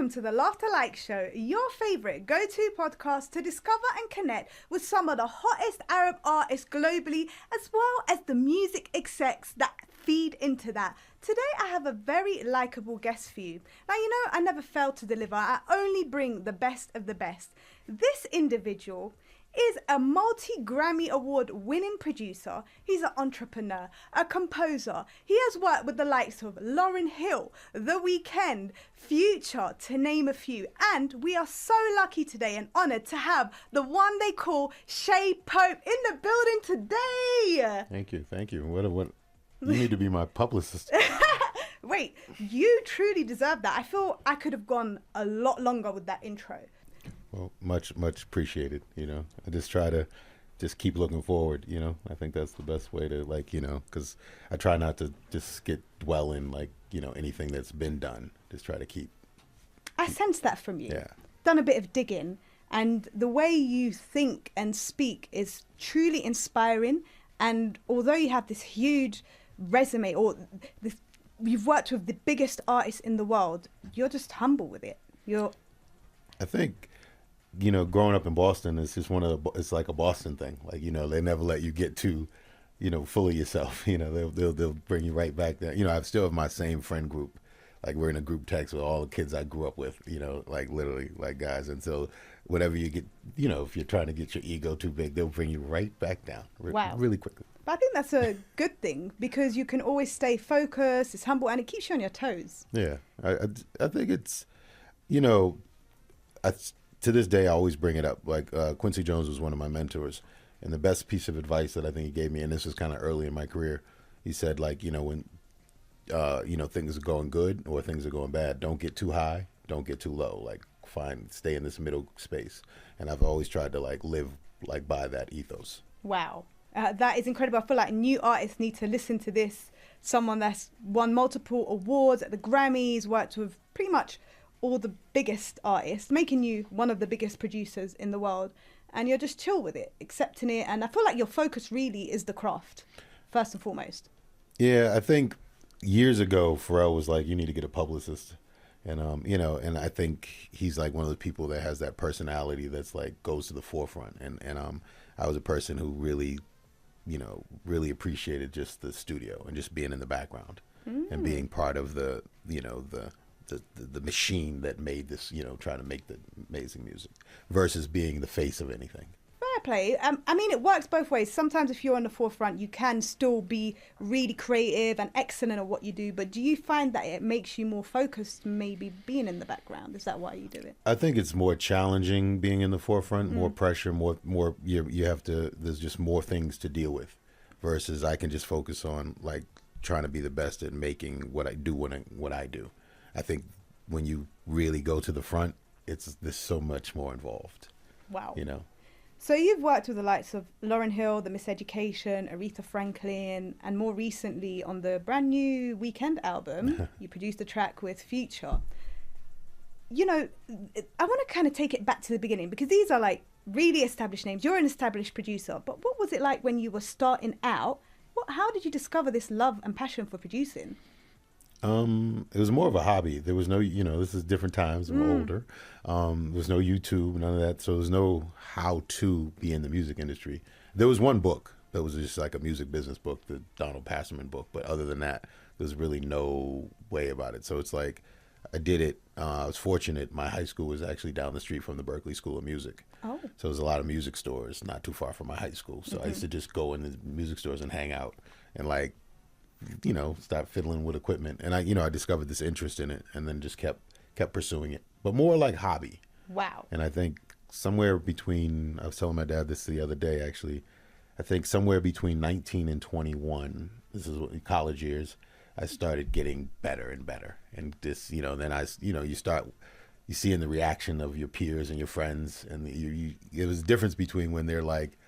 Welcome to the Laughta Likes Show, your favourite go-to podcast to discover and connect with some of the hottest Arab artists globally, as well as the music execs that feed into that. Today I have a very likeable guest for you. Now, you know, I never fail to deliver. I only bring the best of the best. This individual is a multi-Grammy Award winning producer. He's an entrepreneur, a composer. He has worked with the likes of Lauryn Hill, The Weeknd, Future, to name a few. And we are so lucky today and honoured to have the one they call Che Pope in the building today. Thank you. What? You need to be my publicist. Wait, you truly deserve that. I feel I could have gone a lot longer with that intro. Well, much appreciated. You know, I just try to keep looking forward. You know, I think that's the best way to, like, you know, because I try not to just dwell in, like, you know, anything that's been done. Just try to keep. I sense that from you. Yeah. Done a bit of digging, and the way you think and speak is truly inspiring. And although you have this huge resume, or you've worked with the biggest artists in the world, you're just humble with it. I think, you know, growing up in Boston is just it's like a Boston thing. Like, you know, they never let you get too, you know, full of yourself. You know, they'll bring you right back there. You know, I still have my same friend group. Like, we're in a group text with all the kids I grew up with, you know, like literally like guys. And so whatever you get, you know, if you're trying to get your ego too big, they'll bring you right back down really quickly. But I think that's a good thing, because you can always stay focused, it's humble, and it keeps you on your toes. Yeah, I think it's, you know, to this day I always bring it up. Like, Quincy Jones was one of my mentors, and the best piece of advice that I think he gave me, and this was kind of early in my career, he said, like, you know, when you know, things are going good or things are going bad, don't get too high, don't get too low. Like, stay in this middle space. And I've always tried to, like, live like by that ethos. Wow. That is incredible. I feel like new artists need to listen to this. Someone that's won multiple awards at the Grammys, worked with pretty much all the biggest artists, making you one of the biggest producers in the world. And you're just chill with it, accepting it. And I feel like your focus really is the craft, first and foremost. Yeah, I think years ago, Pharrell was like, you need to get a publicist. And, you know, and I think he's like one of the people that has that personality that's like goes to the forefront. And I was a person who really, you know, really appreciated just the studio and just being in the background and being part of the, you know, the machine that made this, you know, trying to make the amazing music versus being the face of anything. Fair play. I mean, it works both ways. Sometimes if you're on the forefront, you can still be really creative and excellent at what you do. But do you find that it makes you more focused, maybe being in the background? Is that why you do it? I think it's more challenging being in the forefront, more pressure, more you have to, there's just more things to deal with versus I can just focus on, like, trying to be the best at making what I do what I do. I think when you really go to the front, there's so much more involved. Wow. You know? So you've worked with the likes of Lauryn Hill, The Miseducation, Aretha Franklin, and more recently on the brand new Weeknd album, you produced a track with Future. You know, I want to kind of take it back to the beginning, because these are like really established names. You're an established producer, but what was it like when you were starting out? How did you discover this love and passion for producing? It was more of a hobby. There was no, you know, this is different times. I'm older. There was no YouTube, none of that. So there was no how to be in the music industry. There was one book that was just like a music business book, the Donald Passerman book. But other than that, there's really no way about it. So it's like I did it. I was fortunate. My high school was actually down the street from the Berklee School of Music. Oh. So there's a lot of music stores not too far from my high school. So I used to just go in the music stores and hang out and, like, you know, start fiddling with equipment. And I discovered this interest in it and then just kept pursuing it, but more like hobby. Wow. And I think somewhere between, I was telling my dad this the other day, actually, I think somewhere between 19 and 21, this is what, college years, I started getting better and better. And this, you know, then you see in the reaction of your peers and your friends, and it was a difference between when they're like,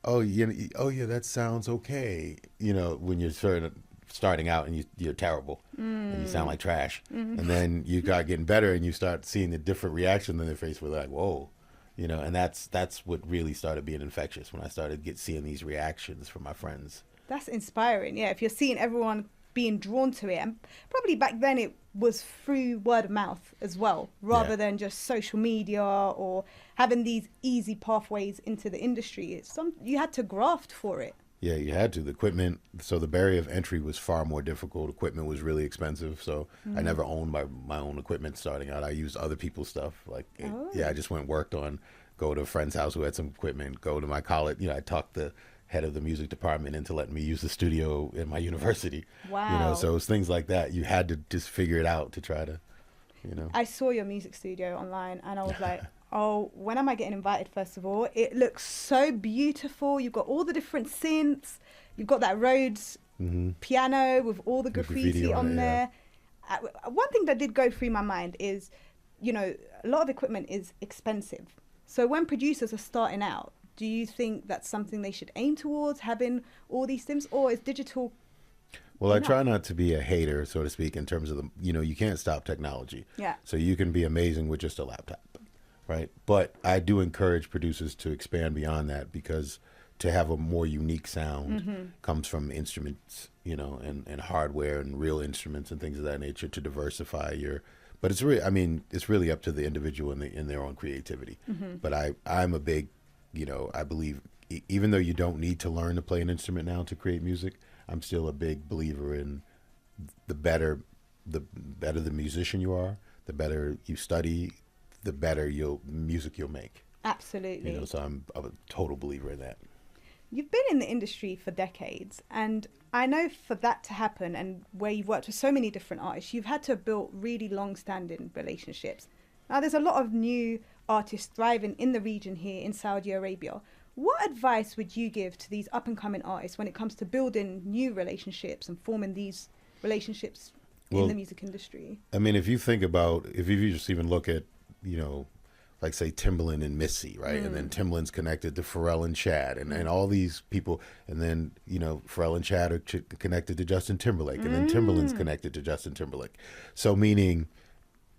oh yeah, that sounds okay. You know, when you're starting out and you're terrible and you sound like trash. And then you start getting better and you start seeing the different reaction in their face where they're like, whoa, you know, and that's what really started being infectious when I started seeing these reactions from my friends. That's inspiring. Yeah, if you're seeing everyone being drawn to it. And probably back then it was through word of mouth as well, rather than just social media or having these easy pathways into the industry. You had to graft for it. Yeah, you had to. The equipment, so the barrier of entry was far more difficult. Equipment was really expensive, so I never owned my own equipment starting out. I used other people's stuff. I just went and worked on, go to a friend's house who had some equipment, go to my college. I talked the head of the music department into letting me use the studio in my university. Wow. So it was things like that. You had to just figure it out to try to, I saw your music studio online and I was like, oh, when am I getting invited, first of all? It looks so beautiful. You've got all the different synths. You've got that Rhodes piano with all the graffiti on there. Yeah. One thing that did go through my mind is, a lot of equipment is expensive. So when producers are starting out, do you think that's something they should aim towards, having all these things, or is digital? Well, I try not to be a hater, so to speak, in terms of you can't stop technology. Yeah. So you can be amazing with just a laptop, right? But I do encourage producers to expand beyond that, because to have a more unique sound comes from instruments, and hardware and real instruments and things of that nature to diversify your. But it's really up to the individual in their own creativity. But I'm a big, I believe, even though you don't need to learn to play an instrument now to create music, I'm still a big believer in the better the musician you are, the better you study, the better music you'll make. Absolutely. So I'm a total believer in that. You've been in the industry for decades, and I know for that to happen, and where you've worked with so many different artists, you've had to build really long-standing relationships. Now, there's a lot of new artists thriving in the region here in Saudi Arabia. What advice would you give to these up-and-coming artists when it comes to building new relationships and forming these relationships in the music industry? I mean, if you just even look at, like say Timbaland and Missy, right? And then Timbaland's connected to Pharrell and Chad and all these people. And then, Pharrell and Chad are connected to Justin Timberlake. And then Timbaland's connected to Justin Timberlake. So meaning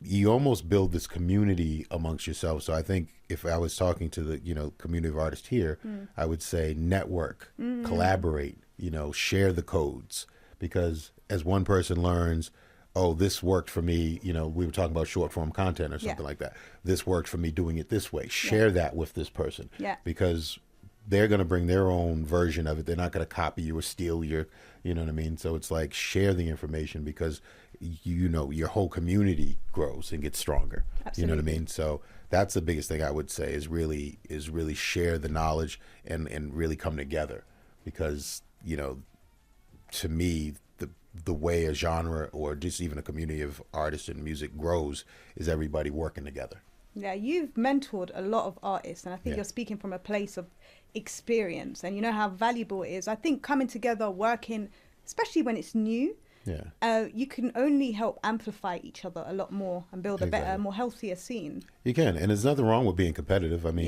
you almost build this community amongst yourselves. So I think if I was talking to the, community of artists here, I would say network, collaborate, share the codes. Because as one person learns, oh, this worked for me, we were talking about short form content or something like that. This worked for me doing it this way. Share that with this person. Yeah. Because they're going to bring their own version of it. They're not going to copy you or steal your, you know what I mean? So it's like share the information, because, your whole community grows and gets stronger. Absolutely. You know what I mean? So that's the biggest thing I would say is really share the knowledge and really come together. Because, to me, the way a genre or just even a community of artists and music grows is everybody working together. Yeah, you've mentored a lot of artists, and I think you're speaking from a place of experience, and you know how valuable it is. I think coming together, working, especially when it's new, you can only help amplify each other a lot more and build a better, more healthier scene. You can, and there's nothing wrong with being competitive. I mean,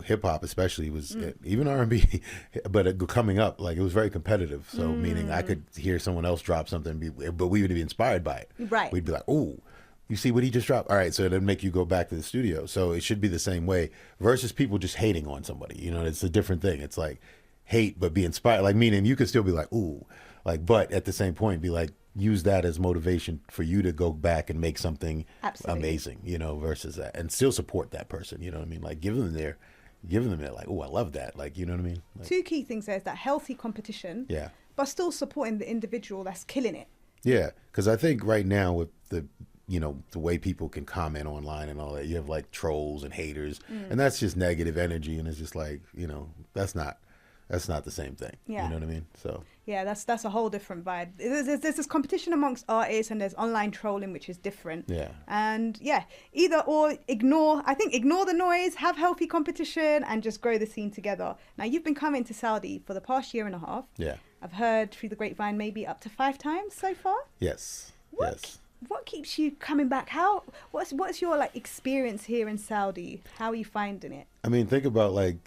hip hop especially was even R&B, but coming up, like it was very competitive. So meaning I could hear someone else drop something, but we would be inspired by it. Right. We'd be like, "Oh, you see what he just dropped? All right." So it'd make you go back to the studio. So it should be the same way versus people just hating on somebody. It's a different thing. It's like hate, but be inspired. Like meaning you could still be like, "Ooh," like, but at the same point, be like, use that as motivation for you to go back and make something amazing, versus that, and still support that person. You know what I mean? Like giving them their, like, oh, I love that. Like, you know what I mean? Like, two key things there is that healthy competition, but still supporting the individual that's killing it. Yeah, because I think right now with the, the way people can comment online and all that, you have like trolls and haters, and that's just negative energy, and it's just like, that's not the same thing. Yeah. You know what I mean? So yeah, that's a whole different vibe. There's this competition amongst artists, and there's online trolling, which is different. Yeah. And either or ignore the noise, have healthy competition, and just grow the scene together. Now, you've been coming to Saudi for the past year and a half. Yeah. I've heard through the grapevine maybe up to 5 times so far. Yes. What keeps you coming back? What's your experience here in Saudi? How are you finding it? I mean, think about and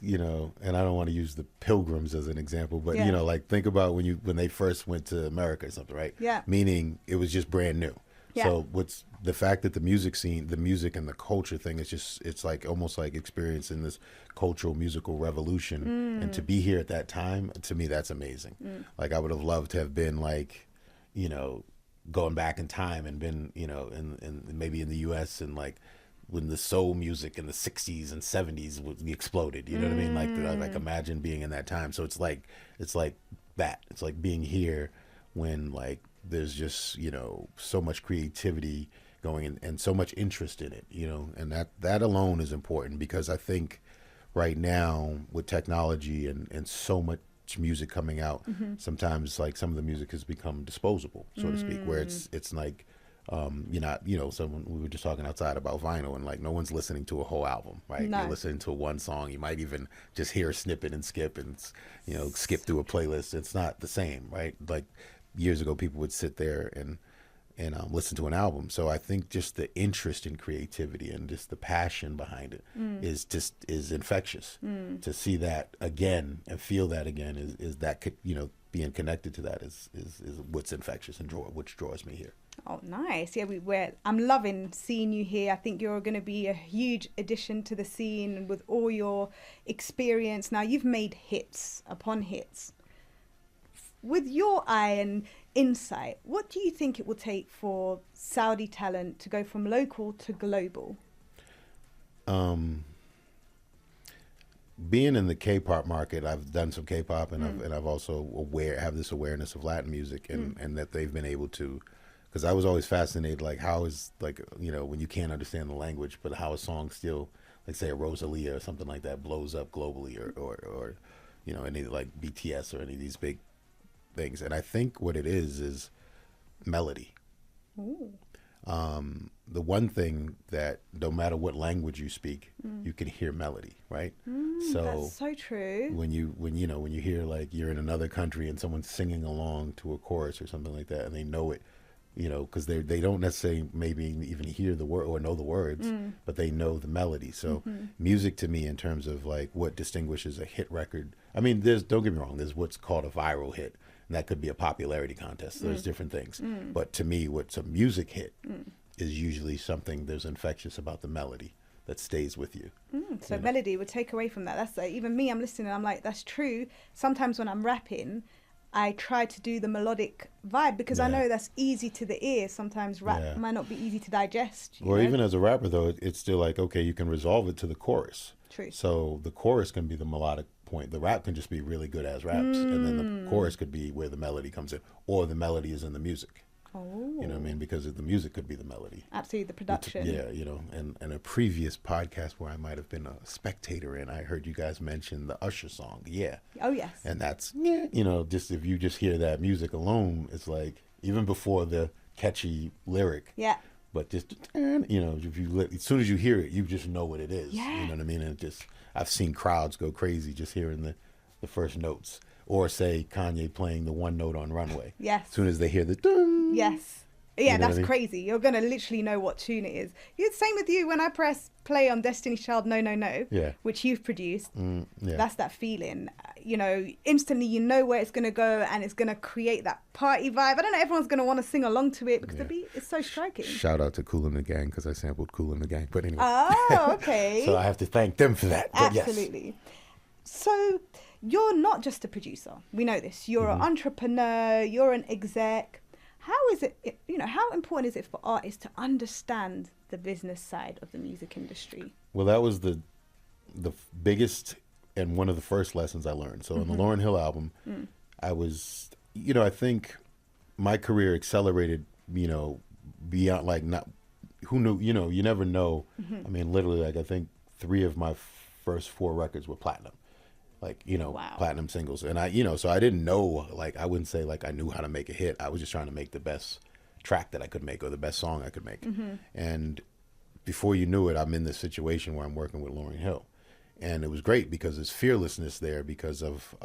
I don't want to use the pilgrims as an example, but think about when they first went to America or something, right? Yeah. Meaning it was just brand new. Yeah. So what's the fact that the music scene, the music and the culture thing is just, it's like almost like experiencing this cultural musical revolution. And to be here at that time, to me, that's amazing. Like I would have loved to have been like, you know, going back in time and been, you know, in maybe in the US and like when the soul music in the 60s and 70s exploded, you know what I mean? Like imagine being in that time. So it's like that. It's like being here when like there's just, you know, so much creativity going in and so much interest in it, you know, and that alone is important because I think right now with technology and so much music coming out, sometimes like some of the music has become disposable, so to speak, where it's like you're not, you know, someone, we were just talking outside about vinyl and like no one's listening to a whole album, right? No. You're listening to one song. You might even just hear a snippet and skip and, you know, skip through a playlist. It's not the same, right? Like years ago, people would sit there and listen to an album. So I think just the interest in creativity and just the passion behind it is infectious. To see that again and feel that again is that could, you know, being connected to that is what's infectious and which draws me here. Oh, nice. Yeah, I'm loving seeing you here. I think you're going to be a huge addition to the scene with all your experience. Now, you've made hits upon hits. With your eye and insight, what do you think it will take for Saudi talent to go from local to global? Being in the K-pop market, I've done some K-pop and I've also have this awareness of Latin music and that they've been able to, because I was always fascinated, like how is, like, you know, when you can't understand the language, but how a song still, like say a Rosalia or something like that, blows up globally or you know, any like BTS or any of these big things. And I think what it is melody. Ooh. The one thing that no matter what language you speak, you can hear melody, right? So That's so true. when you hear like you're in another country and someone's singing along to a chorus or something like that and they know it, you know, because they don't necessarily maybe even hear the word or know the words, but they know the melody. So music to me in terms of like what distinguishes a hit record, I mean, don't get me wrong, there's what's called a viral hit. And that could be a popularity contest. There's different things. But to me, what's a music hit is usually something there's infectious about the melody that stays with you. So melody would take away from that. That's like, even me, I'm listening and I'm like, that's true. Sometimes when I'm rapping, I try to do the melodic vibe because I know that's easy to the ear. Sometimes rap might not be easy to digest. Or even as a rapper, though, it's still like, okay, you can resolve it to the chorus. True. So the chorus can be the melodic point. The rap can just be really good as raps. And then the chorus could be where the melody comes in. Or the melody is in the music. Oh. You know what I mean? Because the music could be the melody. Absolutely, the production. Yeah, you know, and a previous podcast where I might have been a spectator in, I heard you guys mention the Usher song. Yeah. Oh, yes. And that's, you know, just if you just hear that music alone, it's like, even before the catchy lyric. Yeah. But just, you know, as soon as you hear it, you just know what it is. Yeah. You know what I mean? And it just, I've seen crowds go crazy just hearing the first notes. Or say Kanye playing the one note on Runway. Yes. As soon as they hear the dun. Yes. Yeah, You know that's what I mean? crazy. You're going to literally know what tune it is. Same with you when I press play on Destiny's Child No No No, which you've produced. That's that feeling. You know, instantly you know where it's going to go and it's going to create that party vibe. I don't know, everyone's going to want to sing along to it because the beat is so striking. Shout out to Kool and the Gang because I sampled Kool and the Gang. But anyway. Oh, okay. So I have to thank them for that. But Absolutely. Yes. So you're not just a producer. We know this. You're an entrepreneur. You're an exec. How is it, you know, how important is it for artists to understand the business side of the music industry? Well, that was the biggest and one of the first lessons I learned. So on the Lauryn Hill album, I was, you know, I think my career accelerated, you know, beyond like who knew, you know, you never know. I mean, literally, like I think 3 of my first 4 records were platinum. Like, you know, platinum singles. And I, you know, so I didn't know, like, I wouldn't say like I knew how to make a hit. I was just trying to make the best track that I could make or the best song I could make. And before you knew it, I'm in this situation where I'm working with Lauryn Hill. And it was great because there's fearlessness there because of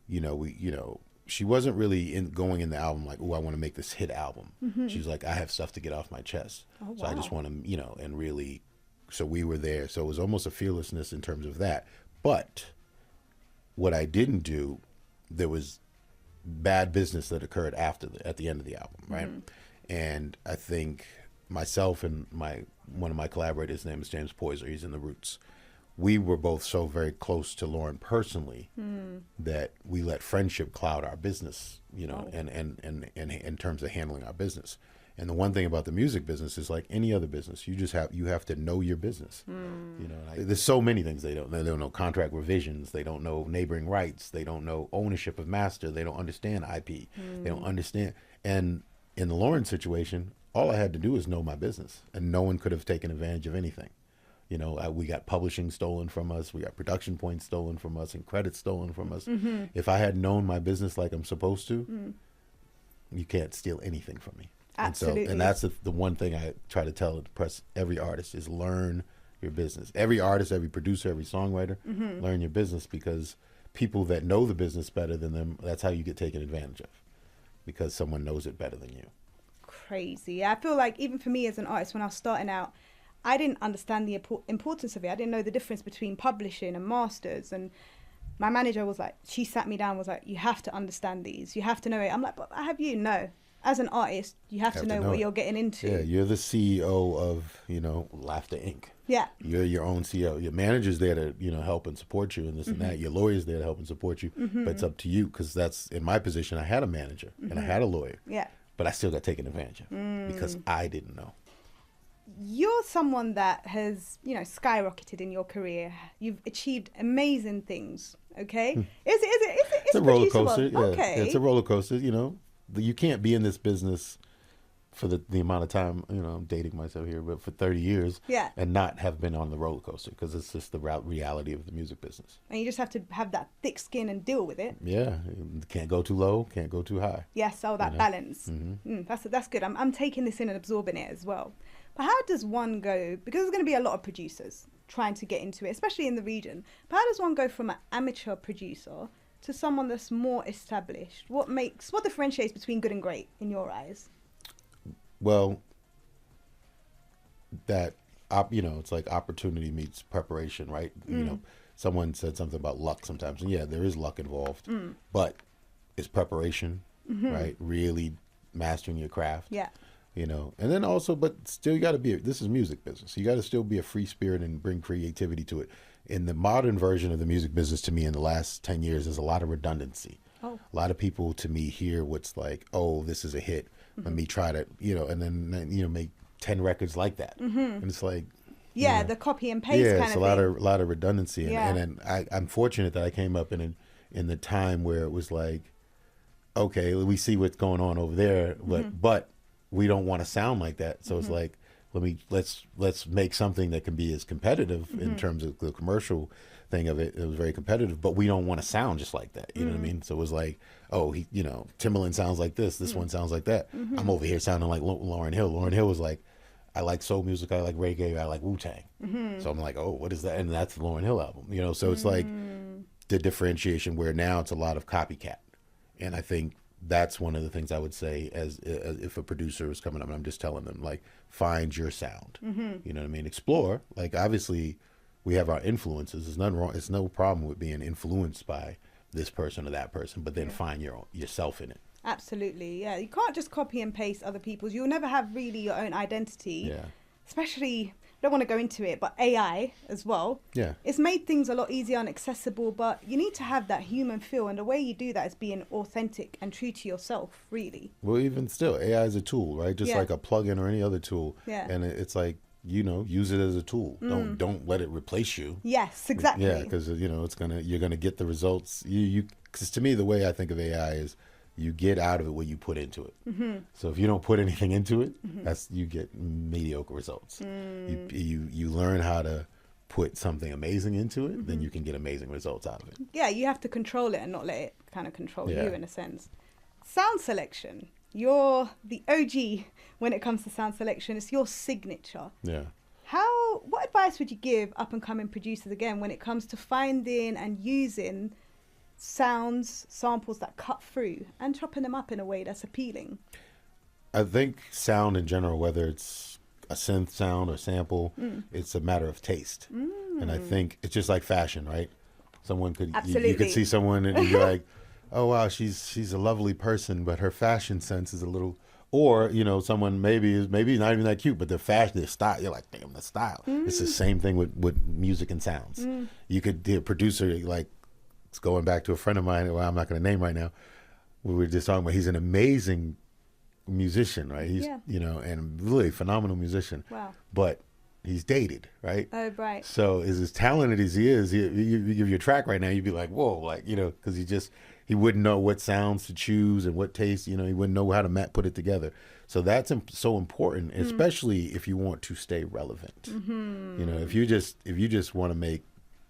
you know, she wasn't really going in the album like, oh, I want to make this hit album. She was like, I have stuff to get off my chest. So I just want to, you know, and really, so we were there. So it was almost a fearlessness in terms of that. But what I didn't do, there was bad business that occurred at the end of the album, right? And I think myself and one of my collaborators, his name is James Poyser, he's in the Roots. We were both so very close to Lauryn personally that we let friendship cloud our business, you know, and in terms of handling our business. And the one thing about the music business is like any other business, you have to know your business. You know, there's so many things they don't know. They don't know contract revisions. They don't know neighboring rights. They don't know ownership of master. They don't understand IP. They don't understand. And in the Lauryn situation, all I had to do was know my business, and no one could have taken advantage of anything. You know, we got publishing stolen from us. We got production points stolen from us and credits stolen from us. If I had known my business like I'm supposed to, you can't steal anything from me. Absolutely. And that's the one thing I try to tell and press every artist is learn your business. Every artist, every producer, every songwriter, learn your business, because people that know the business better than them, that's how you get taken advantage of, because someone knows it better than you. Crazy. I feel like even for me as an artist, when I was starting out, I didn't understand the importance of it. I didn't know the difference between publishing and masters. And my manager was like, she sat me down, was like, you have to understand these. You have to know it. I'm like, but I have you. No. As an artist, you have to know what you're getting into. Yeah, you're the CEO of, you know, Laughta Inc. Yeah. You're your own CEO. Your manager's there to, you know, help and support you and this and that. Your lawyer's there to help and support you. But it's up to you, because that's, in my position, I had a manager and I had a lawyer. Yeah. But I still got taken advantage of because I didn't know. You're someone that has, you know, skyrocketed in your career. You've achieved amazing things. Okay, it's a roller coaster. Yeah. Okay, it's a roller coaster. You know, you can't be in this business for the amount of time. You know, I'm dating myself here, but for 30 years, and not have been on the roller coaster, because it's just the reality of the music business. And you just have to have that thick skin and deal with it. Yeah, can't go too low, can't go too high. Yes, that balance. That's good. I'm taking this in and absorbing it as well. But how does one go, because there's going to be a lot of producers trying to get into it, especially in the region, but how does one go from an amateur producer to someone that's more established? What differentiates between good and great in your eyes? Well, it's like opportunity meets preparation, right? You know, someone said something about luck sometimes, and yeah, there is luck involved, but it's preparation, right? Really mastering your craft. Yeah. You know, and then also, but still, you got to this is music business. You got to still be a free spirit and bring creativity to it. In the modern version of the music business, to me, in the last 10 years, there's a lot of redundancy. A lot of people, to me, hear what's like, oh, this is a hit. Let me try to, you know, and then, you know, make 10 records like that. And it's like, yeah, you know, the copy and paste kind of thing. Yeah, it's a lot of redundancy. And then I'm fortunate that I came up in the time where it was like, okay, we see what's going on over there, but we don't want to sound like that. So it's like, let's make something that can be as competitive in terms of the commercial thing of it. It was very competitive, but we don't want to sound just like that. You know what I mean? So it was like, oh, you know, Timbaland sounds like this one sounds like that. I'm over here sounding like Lauryn Hill. Lauryn Hill was like, I like soul music, I like reggae, I like Wu-Tang. So I'm like, oh, what is that? And that's the Lauryn Hill album. You know, so it's like the differentiation, where now it's a lot of copycat. And I think that's one of the things I would say as if a producer is coming up and I'm just telling them, like, find your sound. You know what I mean? Explore. Like, obviously, we have our influences. There's nothing wrong. It's no problem with being influenced by this person or that person, but then find yourself in it. Absolutely, yeah. You can't just copy and paste other people's. You'll never have really your own identity. Yeah. Especially, I don't want to go into it, but AI as well. Yeah. It's made things a lot easier and accessible, but you need to have that human feel, and the way you do that is being authentic and true to yourself, really. Well, even still, AI is a tool, right? Just like a plugin or any other tool. Yeah. And it's like, you know, use it as a tool. Don't let it replace you. Yes, exactly. Yeah, because, you know, you're gonna get the results. Because to me, the way I think of AI is, you get out of it what you put into it. So if you don't put anything into it, you get mediocre results. You learn how to put something amazing into it, then you can get amazing results out of it. Yeah, you have to control it and not let it kind of control you, in a sense. Sound selection. You're the OG when it comes to sound selection. It's your signature. Yeah. What advice would you give up and coming producers again when it comes to finding and using sounds, samples that cut through and chopping them up in a way that's appealing? I think sound in general, whether it's a synth sound or sample, it's a matter of taste. And I think it's just like fashion, right? Someone could, you could see someone and you're like, oh wow, she's a lovely person, but her fashion sense is a little Or, you know, someone maybe not even that cute, but their fashion, their style, you're like, damn, the style. It's the same thing with music and sounds. You could be a producer, like, it's going back to a friend of mine, who I'm not going to name right now. We were just talking about, he's an amazing musician, right? He's, you know, and really phenomenal musician. Wow. But he's dated, right? Oh, right. So as talented as he is, you give your track right now, you'd be like, whoa, like, you know, because he wouldn't know what sounds to choose and what taste, you know, he wouldn't know how to put it together. So that's so important, especially if you want to stay relevant. You know, if you just want to make,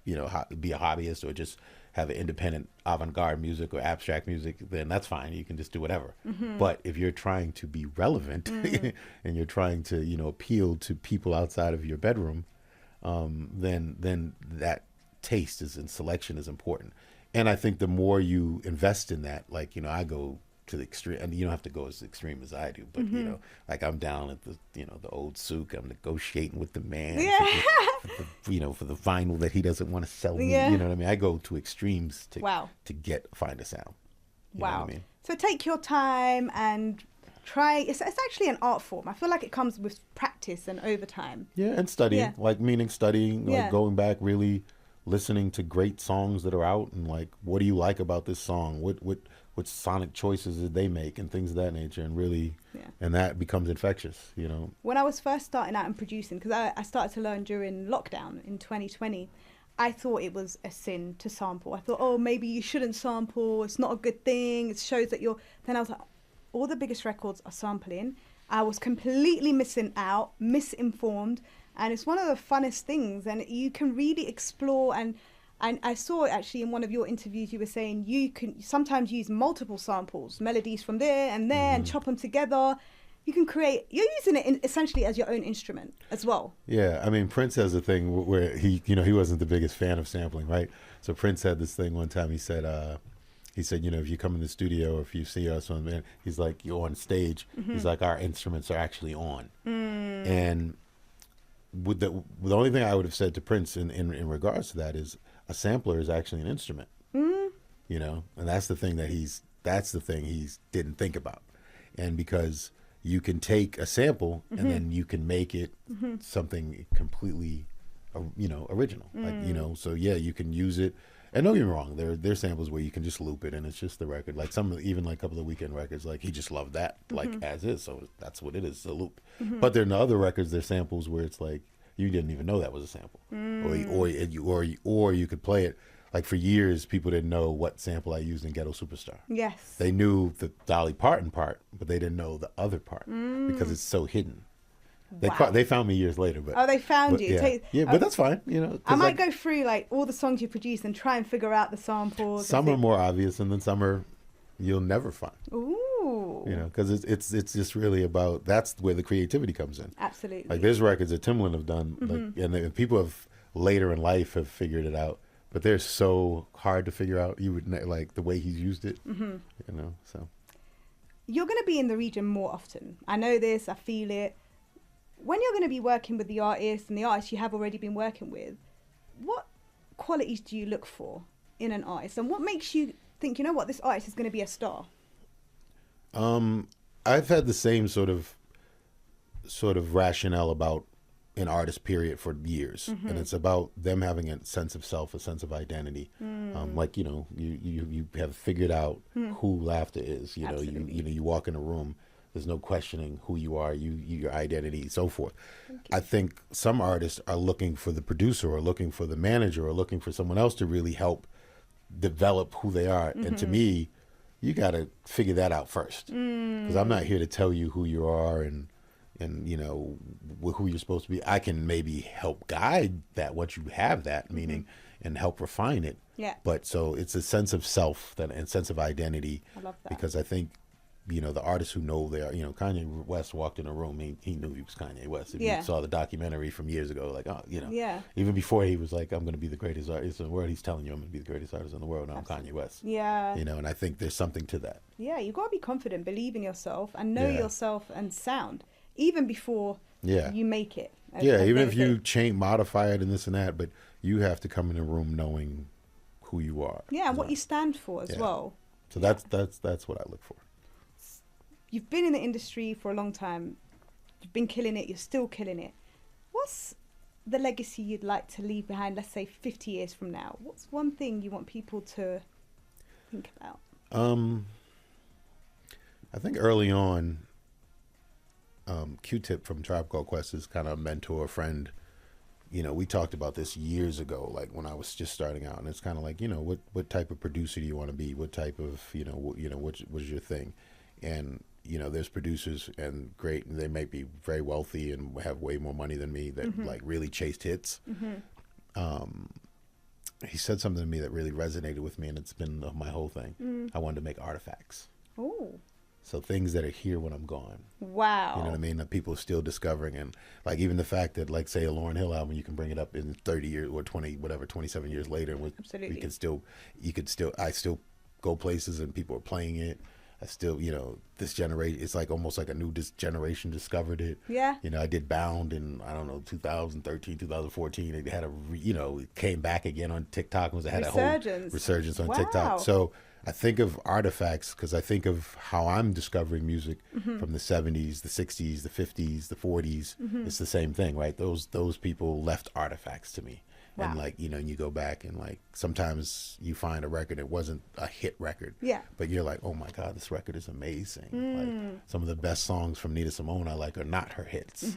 you know, be a hobbyist or just have an independent avant-garde music or abstract music, then that's fine. You can just do whatever. But if you're trying to be relevant and you're trying to, you know, appeal to people outside of your bedroom, then that taste and selection is important. And I think the more you invest in that, like, you know, I go to the extreme, and you don't have to go as extreme as I do, but you know, like I'm down at the, you know, the old souk. I'm negotiating with the man, for the vinyl that he doesn't want to sell me. You know what I mean? I go to extremes to find a sound. You know what I mean? So take your time and try. It's actually an art form. I feel like it comes with practice and overtime. Yeah, and studying, like studying, like going back, really listening to great songs that are out, and like, what do you like about this song? What sonic choices did they make, and things of that nature, and really, and that becomes infectious, you know. When I was first starting out and producing, because I started to learn during lockdown in 2020, I thought it was a sin to sample. I thought, oh, maybe you shouldn't sample. It's not a good thing. It shows that you're. Then I was like, all the biggest records are sampling. I was completely missing out, misinformed. And it's one of the funnest things, and you can really explore. And I saw actually in one of your interviews, you were saying you can sometimes use multiple samples, melodies from there and there, and chop them together. You can create. You're using it essentially as your own instrument as well. Yeah, I mean, Prince has a thing where he wasn't the biggest fan of sampling, right? So Prince had this thing one time. He said, you know, if you come in the studio or if you see us on, man, he's like, you're on stage. He's like, our instruments are actually on, and the only thing I would have said to Prince in regards to that is a sampler is actually an instrument, you know, and that's the thing he didn't think about. And because you can take a sample and then you can make it something completely, you know, original, like, you know, so yeah, you can use it. And don't get me wrong, there's samples where you can just loop it and it's just the record. Like even like a couple of Weeknd records, like he just loved that, like as is. So that's what it is, a loop. But there are other records, there's samples where it's like you didn't even know that was a sample, or you could play it. Like for years, people didn't know what sample I used in Ghetto Superstar. Yes, they knew the Dolly Parton part, but they didn't know the other part because it's so hidden. They found me years later, but they found you. Yeah, but that's fine. You know, I might go through like all the songs you produced and try and figure out the samples. Some are more obvious, and then some are you'll never find. Ooh, you know, because it's just really about that's where the creativity comes in. Absolutely. Like there's records that Timbaland have done, like, and people have later in life have figured it out, but they're so hard to figure out. You would like the way he's used it. You know, so you're going to be in the region more often. I know this. I feel it. When you're going to be working with the artists and the artists you have already been working with, what qualities do you look for in an artist, and what makes you think, you know what, this artist is going to be a star? I've had the same sort of rationale about an artist period for years, and it's about them having a sense of self, a sense of identity. Like, you know, you have figured out who Laughta is. You know, you walk in a room. There's no questioning who you are, your identity, so forth. I think some artists are looking for the producer or looking for the manager or looking for someone else to really help develop who they are. And to me, you got to figure that out first. Because I'm not here to tell you who you are and you know, who you're supposed to be. I can maybe help guide that once you have that, meaning, and help refine it. Yeah. But so it's a sense of self and sense of identity. I love that. Because I think, you know, the artists who know they are, you know, Kanye West walked in a room, he knew he was Kanye West. If you saw the documentary from years ago, like, oh, you know, even before he was like, I'm going to be the greatest artist in the world, he's telling you I'm going to be the greatest artist in the world. Now I'm Kanye West. Yeah. You know, and I think there's something to that. Yeah, you got to be confident, believe in yourself and know yourself and sound, even before you make it. Even if you change, modify it and this and that, but you have to come in a room knowing who you are. Yeah, and what you stand for as well. So that's what I look for. you've been in the industry for a long time. You've been killing it. You're still killing it. What's the legacy you'd like to leave behind, let's say 50 years from now? What's one thing you want people to think about? I think early on, Q-Tip from Tribe Called Quest is kind of a mentor, friend. We talked about this years ago, like when I was just starting out, and it's kind of like, what type of producer do you want to be? What type of, what's your thing? And, there's producers and they might be very wealthy and have way more money than me that like really chased hits. He said something to me that really resonated with me, and it's been my whole thing. I wanted to make artifacts. Oh. So things that are here when I'm gone. Wow. You know what I mean? That people are still discovering. And like even the fact that like say a Lauryn Hill album, you can bring it up in 30 years or 27 years later. Absolutely. I still go places and people are playing it. I still, this generation, it's like almost like a new generation discovered it. Yeah. I did Bound in, 2013, 2014. It had it came back again on TikTok. It had a whole resurgence on TikTok. So I think of artifacts because I think of how I'm discovering music from the 70s, the 60s, the 50s, the 40s. It's the same thing, right? Those people left artifacts to me. Wow. And like, you go back and like sometimes you find a record, it wasn't a hit record. Yeah. But you're like, oh my God, this record is amazing. Like some of the best songs from Nina Simone I like are not her hits.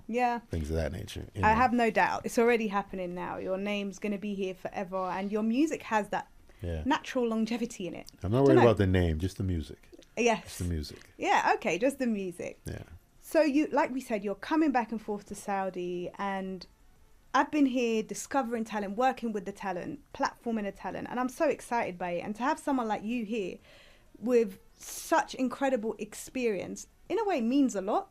Yeah. Things of that nature. I have no doubt. It's already happening now. Your name's going to be here forever and your music has that natural longevity in it. I'm not worried about the name, just the music. Yes. Just the music. Yeah, okay, just the music. Yeah. So like we said, you're coming back and forth to Saudi, and I've been here discovering talent, working with the talent, platforming the talent, and I'm so excited by it. And to have someone like you here with such incredible experience, in a way, means a lot.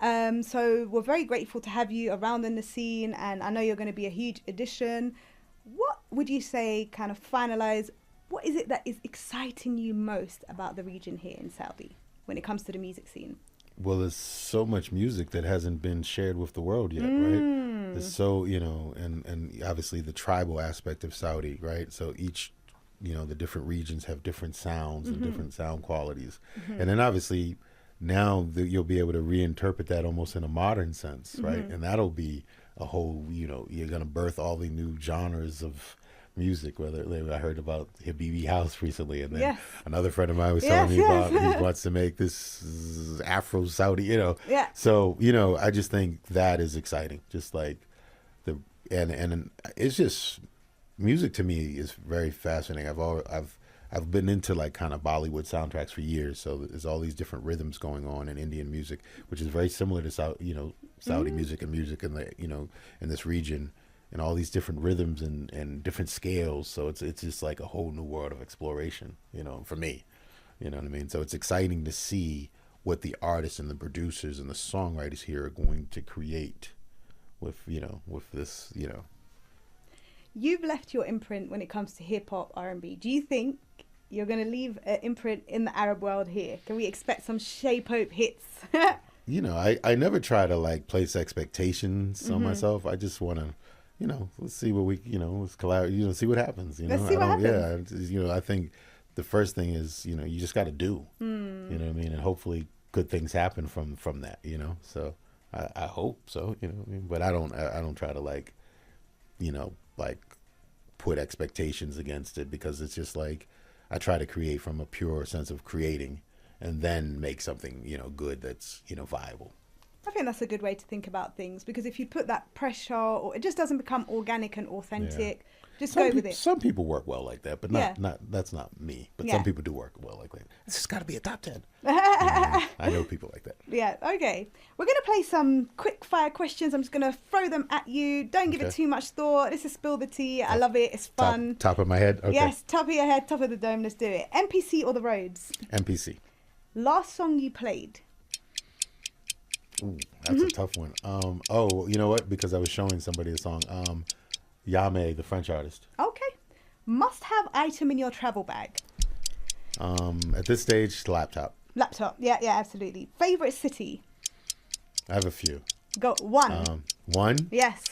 So we're very grateful to have you around in the scene, and I know you're going to be a huge addition. What would you say, kind of finalize, what is it that is exciting you most about the region here in Saudi when it comes to the music scene? Well, there's so much music that hasn't been shared with the world yet, right? There's so, and obviously the tribal aspect of Saudi, right? So each, the different regions have different sounds and different sound qualities. And then obviously now you'll be able to reinterpret that almost in a modern sense, right? And that'll be a whole, you're going to birth all the new genres of music. Whether I heard about Habibi House recently, and then another friend of mine was telling me about he wants to make this Afro Saudi, Yeah. So I just think that is exciting. Just like and it's just music to me is very fascinating. I've been into like kind of Bollywood soundtracks for years. So there's all these different rhythms going on in Indian music, which is very similar to Saudi music and music in the in this region. And all these different rhythms and different scales. So it's just like a whole new world of exploration, for me. You know what I mean? So it's exciting to see what the artists and the producers and the songwriters here are going to create with this, You've left your imprint when it comes to hip hop, R&B. Do you think you're going to leave an imprint in the Arab world here? Can we expect some Shape-Hope hits? I never try to like place expectations on myself. I just want to, let's see what we, let's collaborate, see what happens. Let's see what happens. Yeah, I think the first thing is, you just got to do, you know what I mean? And hopefully good things happen from that, So I hope so, what I mean? But I don't try to like, like put expectations against it, because it's just like, I try to create from a pure sense of creating and then make something, good that's, viable. I think that's a good way to think about things, because if you put that pressure, or it just doesn't become organic and authentic. Just go with it. Some people work well like that, but not that's not me. But some people do work well like that. It's just got to be a top 10. I know people like that. Yeah, okay. We're going to play some quick fire questions. I'm just going to throw them at you. Don't give it too much thought. This is Spill the Tea. I love it. It's fun. Top of my head? Okay. Yes, top of your head, top of the dome. Let's do it. MPC or The Roads? MPC. Last song you played? Ooh, that's a tough one. Oh, you know what? Because I was showing somebody the song. Yame, the French artist. Okay. Must-have item in your travel bag? At this stage, laptop. Laptop. Yeah, absolutely. Favorite city? I have a few. Go one. One? Yes.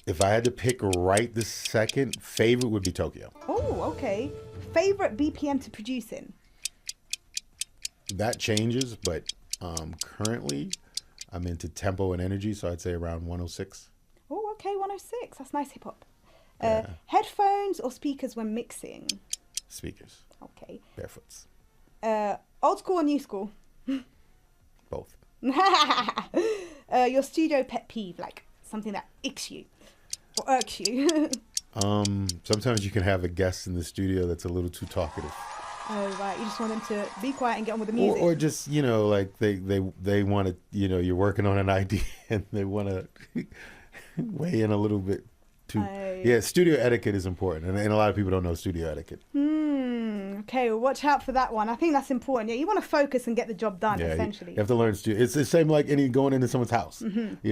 If I had to pick right this second, favorite would be Tokyo. Oh, okay. Favorite BPM to produce in? that changes, but currently I'm into tempo and energy, so I'd say around 106. Oh, okay, 106. That's nice hip hop. Yeah. Headphones or speakers when mixing? Speakers. Okay. Barefoots. Old school or new school? Both. Your studio pet peeve, like something that icks you or irks you. Sometimes you can have a guest in the studio that's a little too talkative. Oh, right. You just want them to be quiet and get on with the music. Or just, like they want to, you're working on an idea and they want to weigh in a little bit too. Yeah, studio etiquette is important. And a lot of people don't know studio etiquette. Okay, well, watch out for that one. I think that's important. Yeah, you want to focus and get the job done, essentially. You have to learn studio. It's the same like going into someone's house. Mm-hmm.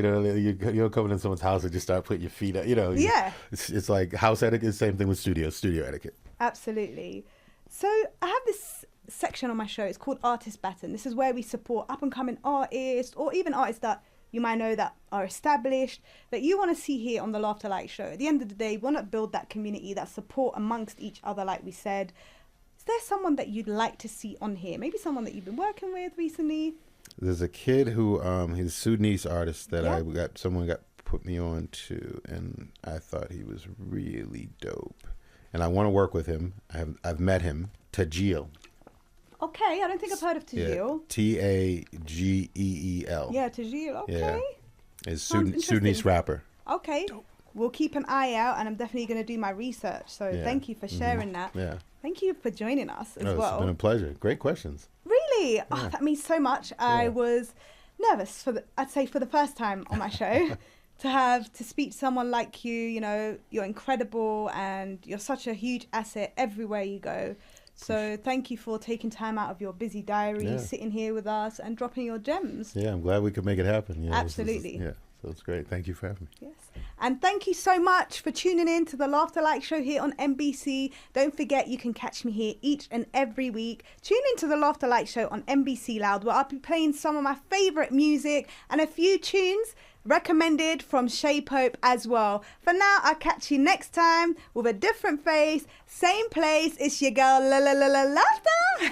You're coming into someone's house and just start putting your feet up. Yeah. It's like house etiquette, same thing with studio etiquette. Absolutely. So I have this section on my show. It's called Artist Baton. This is where we support up-and-coming artists or even artists that you might know that are established, that you want to see here on the Laughta Likes Show. At the end of the day, we want to build that community, that support amongst each other, like we said. Is there someone that you'd like to see on here? Maybe someone that you've been working with recently? There's a kid who, he's a Sudanese artist that someone got put me on to, and I thought he was really dope. And I want to work with him. I've met him, Tajeel. Okay, I don't think I've heard of Tajeel. Tageel. Yeah, Tajeel, okay. Yeah. He's Sudanese rapper. Okay, dope. We'll keep an eye out, and I'm definitely going to do my research. So thank you for sharing that. Yeah. Thank you for joining us as well. It's been a pleasure. Great questions. Really? Yeah. Oh, that means so much. I was nervous for the first time on my show. to speak to someone like you, you're incredible and you're such a huge asset everywhere you go. So thank you for taking time out of your busy diary, sitting here with us and dropping your gems. Yeah, I'm glad we could make it happen. Absolutely. So it's great. Thank you for having me. Yes. And thank you so much for tuning in to the Laughta Likes Show here on NBC. Don't forget you can catch me here each and every week. Tune into the Laughta Likes Show on NBC Loud, where I'll be playing some of my favourite music and a few tunes recommended from Che Pope as well. For now, I'll catch you next time with a different face, same place. It's your girl, Laughta.